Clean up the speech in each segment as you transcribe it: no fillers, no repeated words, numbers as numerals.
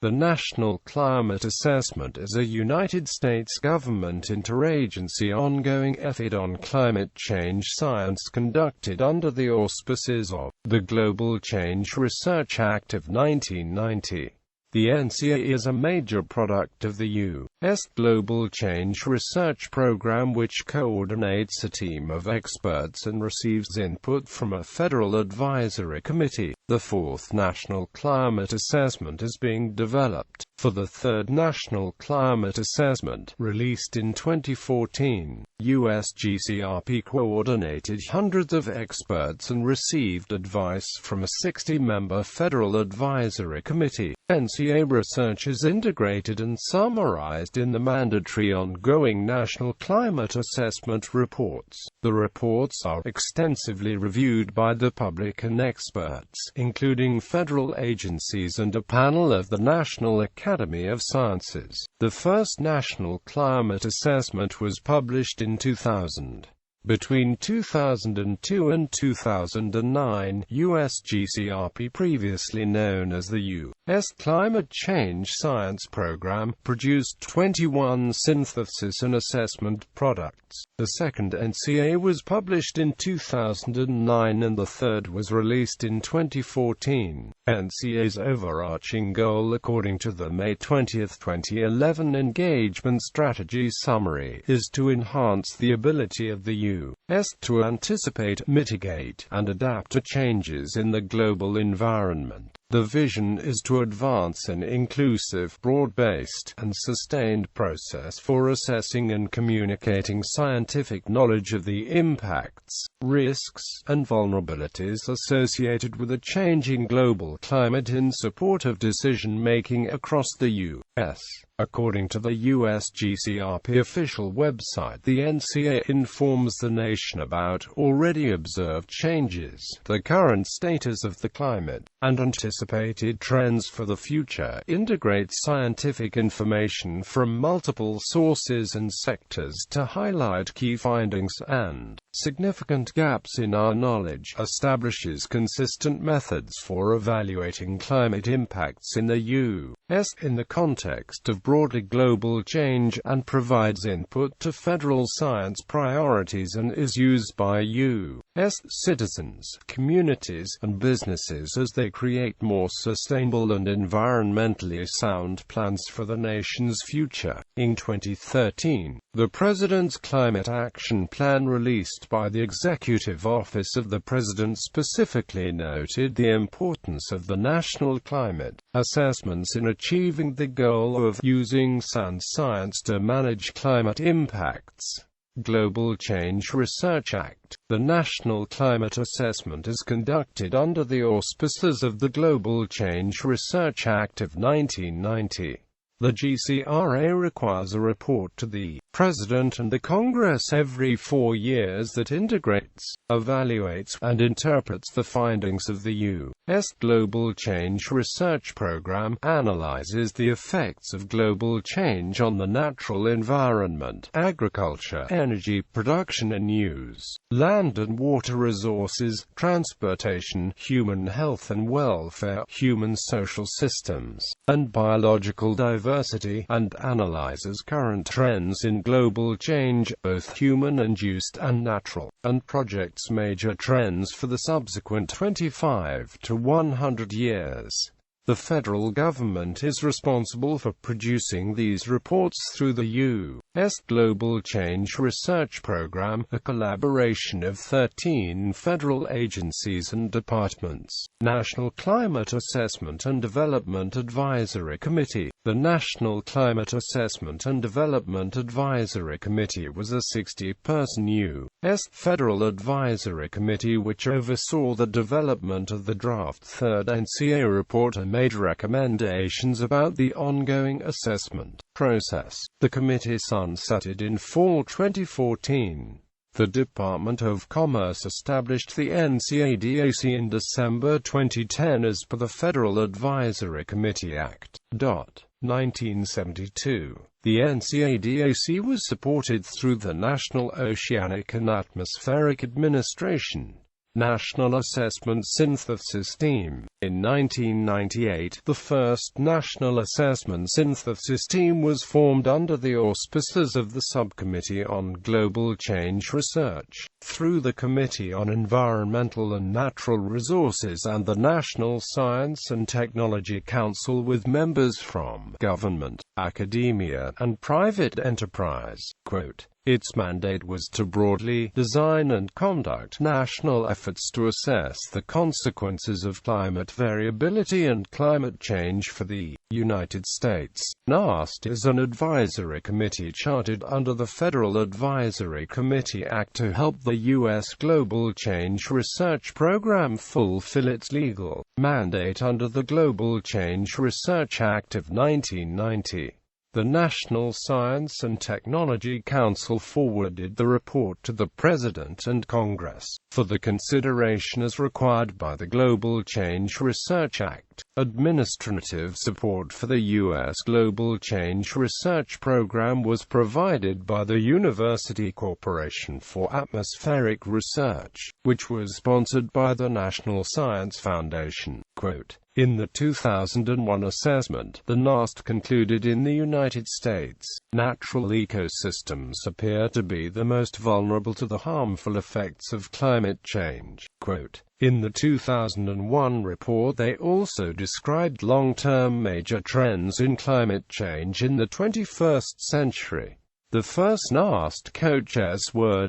The National Climate Assessment is a United States government interagency ongoing effort on climate change science conducted under the auspices of the Global Change Research Act of 1990. The NCA is a major product of the U.S. Global Change Research Program, which coordinates a team of experts and receives input from a federal advisory committee. The fourth National Climate Assessment is being developed. For the third National Climate Assessment, released in 2014, USGCRP coordinated hundreds of experts and received advice from a 60-member federal advisory committee. NCA research is integrated and summarized in the mandatory ongoing National Climate Assessment reports. The reports are extensively reviewed by the public and experts, including federal agencies and a panel of the National Academy of Sciences. The first National Climate Assessment was published in 2000. Between 2002 and 2009, USGCRP, previously known as the U.S. Climate Change Science Program, produced 21 synthesis and assessment products. The second NCA was published in 2009 and the third was released in 2014. NCA's overarching goal, according to the May 20, 2011 Engagement Strategy Summary, is to enhance the ability of the U.S. to anticipate, mitigate, and adapt to changes in the global environment. The vision is to advance an inclusive, broad-based, and sustained process for assessing and communicating scientific knowledge of the impacts, risks, and vulnerabilities associated with a changing global climate in support of decision-making across the U.S. According to the USGCRP official website, the NCA informs the nation about already observed changes, the current status of the climate, and anticipated trends for the future, integrates scientific information from multiple sources and sectors to highlight key findings and significant gaps in our knowledge, establishes consistent methods for evaluating climate impacts in the U.S. in the context of broader global change, and provides input to federal science priorities and is used by U.S. citizens, communities, and businesses as they create more sustainable and environmentally sound plans for the nation's future. In 2013, the President's Climate Action Plan, released by the Executive Office of the President, specifically noted the importance of the national climate assessments in achieving the goal of using sound science to manage climate impacts. Global Change Research Act. The National Climate Assessment is conducted under the auspices of the Global Change Research Act of 1990. The GCRA requires a report to the President and the Congress every 4 years that integrates, evaluates, and interprets the findings of the U.S. Global Change Research Program, analyzes the effects of global change on the natural environment, agriculture, energy production and use, land and water resources, transportation, human health and welfare, human social systems, and biological diversity, and analyzes current trends in global change, both human-induced and natural, and projects major trends for the subsequent 25 to 100 years. The federal government is responsible for producing these reports through the U.S. Global Change Research Program, a collaboration of 13 federal agencies and departments. National Climate Assessment and Development Advisory Committee. The National Climate Assessment and Development Advisory Committee was a 60-person U.S. federal advisory committee which oversaw the development of the draft third NCA report and made recommendations about the ongoing assessment process. The committee sunsetted in fall 2014. The Department of Commerce established the NCADAC in December 2010 as per the Federal Advisory Committee Act. 1972. The NCADAC was supported through the National Oceanic and Atmospheric Administration. National Assessment Synthesis Team. In 1998, the first National Assessment Synthesis Team was formed under the auspices of the Subcommittee on Global Change Research, through the Committee on Environmental and Natural Resources and the National Science and Technology Council, with members from government, academia, and private enterprise. Quote, its mandate was to broadly design and conduct national efforts to assess the consequences of climate variability and climate change for the United States. NAST is an advisory committee chartered under the Federal Advisory Committee Act to help the U.S. Global Change Research Program fulfill its legal mandate under the Global Change Research Act of 1990. The National Science and Technology Council forwarded the report to the President and Congress for the consideration as required by the Global Change Research Act. Administrative support for the U.S. Global Change Research Program was provided by the University Corporation for Atmospheric Research, which was sponsored by the National Science Foundation. Quote, in the 2001 assessment, the NAST concluded in the United States, natural ecosystems appear to be the most vulnerable to the harmful effects of climate change. Quote, in the 2001 report they also described long-term major trends in climate change in the 21st century. The first NAST co-chairs were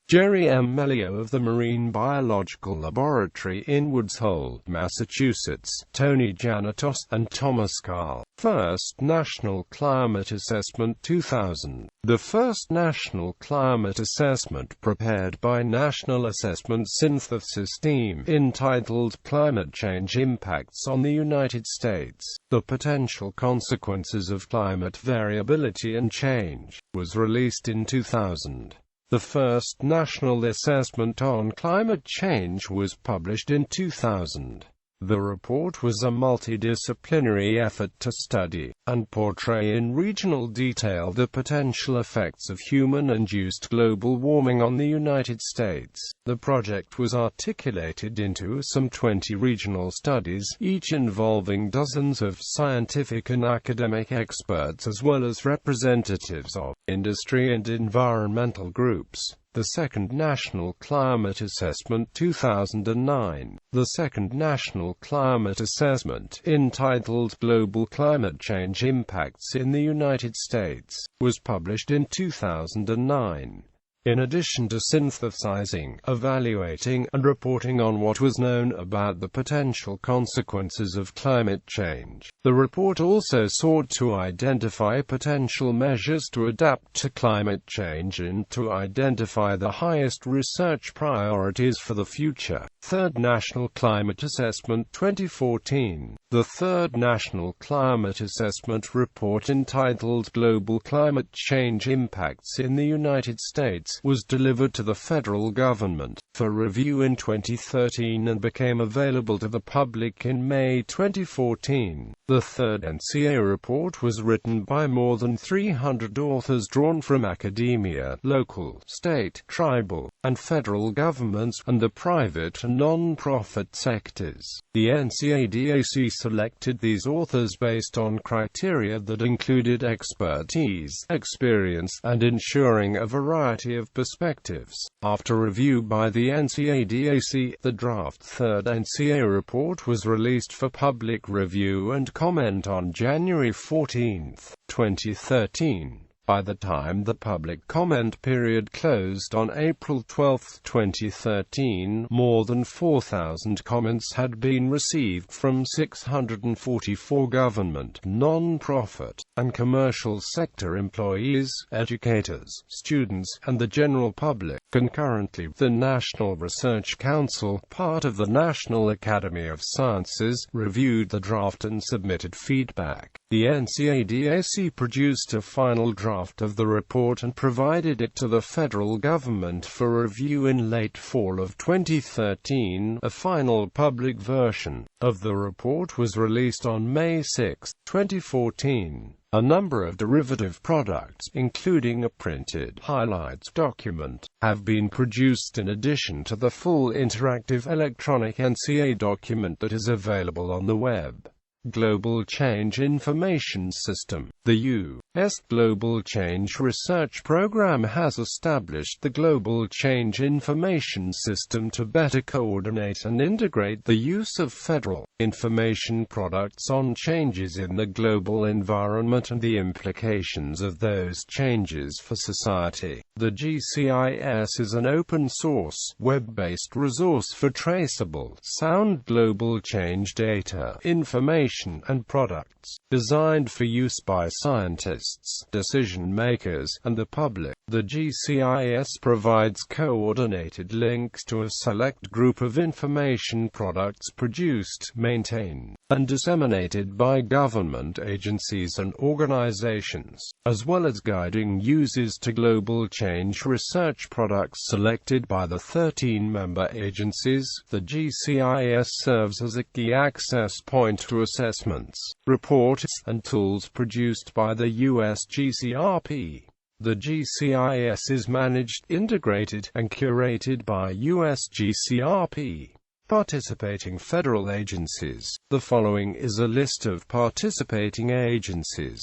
Jerry M. Melio of the Marine Biological Laboratory in Woods Hole, Massachusetts, Tony Janatos, and Thomas Carl. First National Climate Assessment 2000. The first National Climate Assessment prepared by National Assessment Synthesis Team, entitled Climate Change Impacts on the United States, The Potential Consequences of Climate Variability and Change, was released in 2000. The first National Assessment on Climate Change was published in 2000. The report was a multidisciplinary effort to study and portray in regional detail the potential effects of human-induced global warming on the United States. The project was articulated into some 20 regional studies, each involving dozens of scientific and academic experts as well as representatives of industry and environmental groups. The second National Climate Assessment 2009. The second National Climate Assessment, entitled Global Climate Change Impacts in the United States, was published in 2009. In addition to synthesizing, evaluating, and reporting on what was known about the potential consequences of climate change, the report also sought to identify potential measures to adapt to climate change and to identify the highest research priorities for the future. Third National Climate Assessment 2014. The third National Climate Assessment report, entitled Global Climate Change Impacts in the United States, was delivered to the federal government for review in 2013 and became available to the public in May 2014. The third NCA report was written by more than 300 authors drawn from academia, local, state, tribal, and federal governments, and the private and non-profit sectors. The NCADAC selected these authors based on criteria that included expertise, experience, and ensuring a variety of perspectives. After review by the NCADAC, the draft third NCA report was released for public review and comment on January 14, 2013. By the time the public comment period closed on April 12, 2013, more than 4,000 comments had been received from 644 government, non-profit, and commercial sector employees, educators, students, and the general public. Concurrently, the National Research Council, part of the National Academy of Sciences, reviewed the draft and submitted feedback. The NCADAC produced a final draft of the report and provided it to the federal government for review in late fall of 2013. A final public version of the report was released on May 6, 2014. A number of derivative products, including a printed highlights document, have been produced in addition to the full interactive electronic NCA document that is available on the web. Global Change Information System. The U.S. Global Change Research Program has established the Global Change Information System to better coordinate and integrate the use of federal information products on changes in the global environment and the implications of those changes for society. The GCIS is an open-source, web-based resource for traceable, sound global change data, information, and products, designed for use by scientists, decision-makers, and the public. The GCIS provides coordinated links to a select group of information products produced, maintained, and disseminated by government agencies and organizations, as well as guiding users to global change research products selected by the 13 member agencies. The GCIS serves as a key access point to assessments, reports, and tools produced by the USGCRP. The GCIS is managed, integrated, and curated by USGCRP. Participating federal agencies. The following is a list of participating agencies.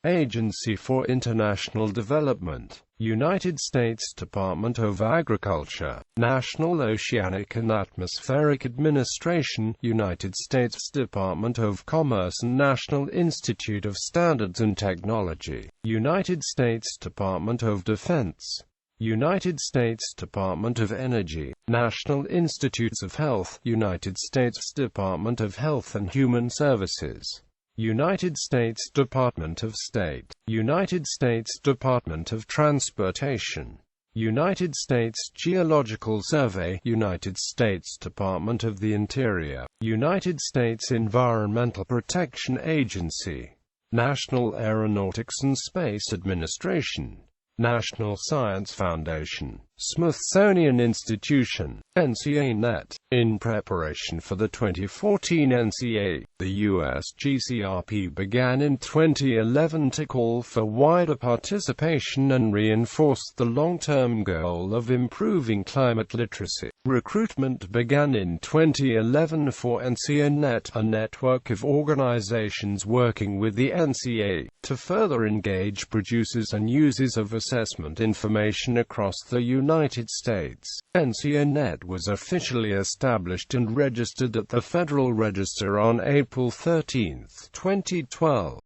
Agency for International Development, United States Department of Agriculture, National Oceanic and Atmospheric Administration, United States Department of Commerce and National Institute of Standards and Technology, United States Department of Defense, United States Department of Energy, National Institutes of Health, United States Department of Health and Human Services, United States Department of State, United States Department of Transportation, United States Geological Survey, United States Department of the Interior, United States Environmental Protection Agency, National Aeronautics and Space Administration, National Science Foundation, Smithsonian Institution, NCA-Net. In preparation for the 2014 NCA, the USGCRP began in 2011 to call for wider participation and reinforced the long-term goal of improving climate literacy. Recruitment began in 2011 for NCA-Net, a network of organizations working with the NCA to further engage producers and users of assessment information across the United States. NCA-Net was officially established and registered at the Federal Register on April 13, 2012.